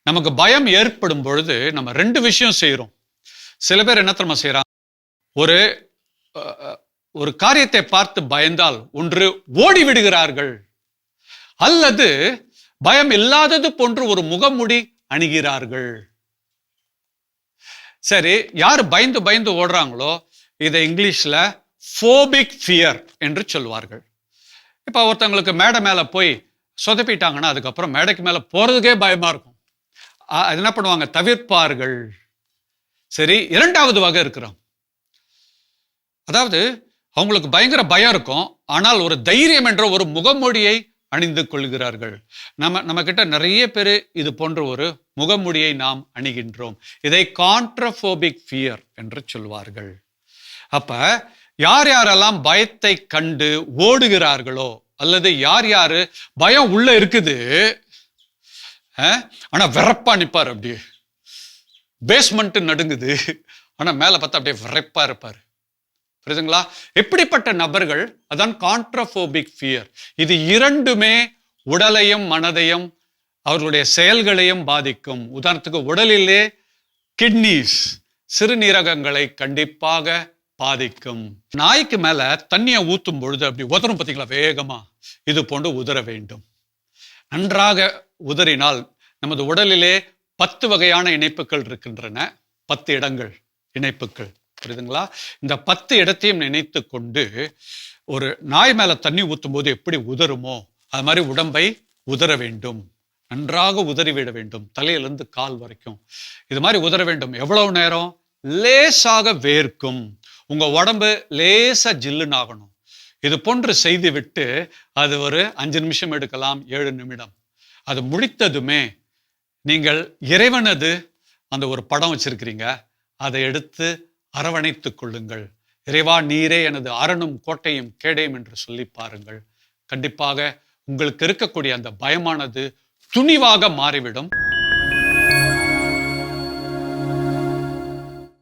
நமக்கு பயம் ஏற்படும் பொழுது நம்ம ரெண்டு விஷயம் செய்யறோம். சில பேர் என்ன தெரியுமா செய்யறாங்க, ஒரு ஒரு காரியத்தை பார்த்து பயந்தால் ஒன்று ஓடி விடுகிறார்கள், அல்லது பயம் இல்லாதது போன்று ஒரு முகமுடி அணிகிறார்கள். சரி, யார் பயந்து பயந்து ஓடுறாங்களோ இதை இங்கிலீஷ்ல ஃபோபிக் ஃபியர் என்று சொல்வார்கள். இப்ப ஒருத்தவங்களுக்கு மேடை மேல போய் சொதப்பிட்டாங்கன்னா அதுக்கப்புறம் மேடைக்கு மேல போறதுக்கே பயமா இருக்கும். அது என்ன பண்ணுவாங்க, தவிர்ப்பார்கள். சரி, இரண்டாவது வகை இருக்கிறோம். அதாவது அவங்களுக்கு பயங்கர பயம் இருக்கும், ஆனால் ஒரு தைரியம் என்ற ஒரு முகமூடியை அணிந்து கொள்கிறார்கள். நம்ம கிட்ட நிறைய பேர் இது போன்ற ஒரு முகமூடியை நாம் அணிகின்றோம். இதை கான்ட்ரோபோபிக் ஃபியர் என்று சொல்வார்கள். அப்ப யார் யாரெல்லாம் பயத்தை கண்டு ஓடுகிறார்களோ, அல்லது யார் யாரு பயம் உள்ள இருக்குது ஆனா வெறப்பா நிப்பார், அப்படியே பேஸ்மெண்ட் நடுங்குது, ஆனா மேல பார்த்தா அப்படியே விரைப்பா இருப்பாரு, புரியுதுங்களா? எப்படிப்பட்ட நபர்கள்? அதான் கான்ட்ரோபோபிக் ஃபியர். இது இரண்டுமே உடலையும் மனதையும் அவர்களுடைய செயல்களையும் பாதிக்கும். உதாரணத்துக்கு உடலிலே கிட்னிஸ், சிறுநீரகங்களை கண்டிப்பாக பாதிக்கும். நாய்க்கு மேல தண்ணியை ஊத்தும் பொழுது அப்படி உதரும் பார்த்தீங்களா, வேகமா இது போன்று உதற வேண்டும். நன்றாக உதறினால் நமது உடலிலே 10 வகையான இணைப்புகள் இருக்கின்றன. 10 இடங்கள் இணைப்புகள், புரியுதுங்களா? இந்த 10 இடத்தையும் நினைத்து கொண்டு ஒரு நாய் மேல தண்ணி ஊத்தும் போது எப்படி உதருமோ அது மாதிரி உடம்பை உதற வேண்டும். நன்றாக உதறிவிட வேண்டும், தலையிலிருந்து கால் வரைக்கும் இது மாதிரி உதற வேண்டும். எவ்வளவு நேரம்? லேசாக வேர்க்கும், உங்க உடம்பு லேசா ஜில்லுன்னு ஆகணும். இது போன்று செய்து விட்டு அது ஒரு 5 நிமிஷம் எடுக்கலாம், 7 நிமிடம். அது முடித்ததுமே நீங்கள் இறைவனது அந்த ஒரு படம் வச்சிருக்கிறீங்க, அதை எடுத்து அரவணைத்துக் கொள்ளுங்கள். இறைவா, நீரே எனது அரணும் கோட்டையும் கேடையும் என்று சொல்லி பாருங்கள். கண்டிப்பாக உங்களுக்கு இருக்கக்கூடிய அந்த பயமானது துணிவாக மாறிவிடும்.